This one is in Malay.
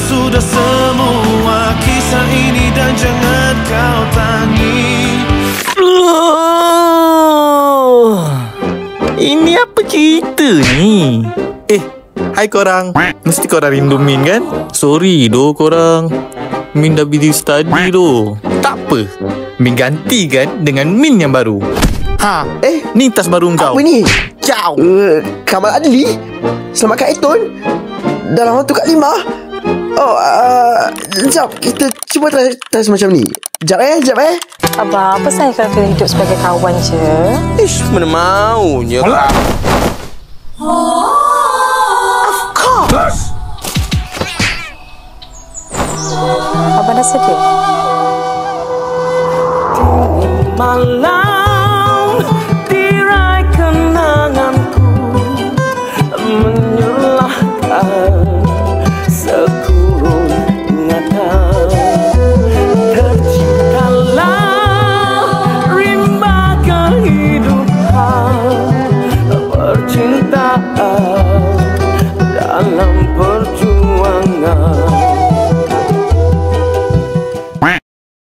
sudah semua kisah ini dan jangan kau tangis. Ini apa cerita ni? Hai korang. Mesti korang rindu Min kan? Sorry doh korang, Min dah busy study doh. Tak apa, Min gantikan dengan Min yang baru. Ni tas baru kau. Apa ni? Ciao. Kamal Adli? Selamat Kak Eton? Dalam waktu Kak Lima? Sekejap, kita cuba try macam ni. Sekejap Abang, apa saya kalau kita hidup sebagai kawan je? Ish, mana maunya. Of course. Abang dah sedia? Malam tirai kenanganku menyerlahkan sekurung ingatan. Terciptalah rimba kehidupan, percintaan dalam perjuangan.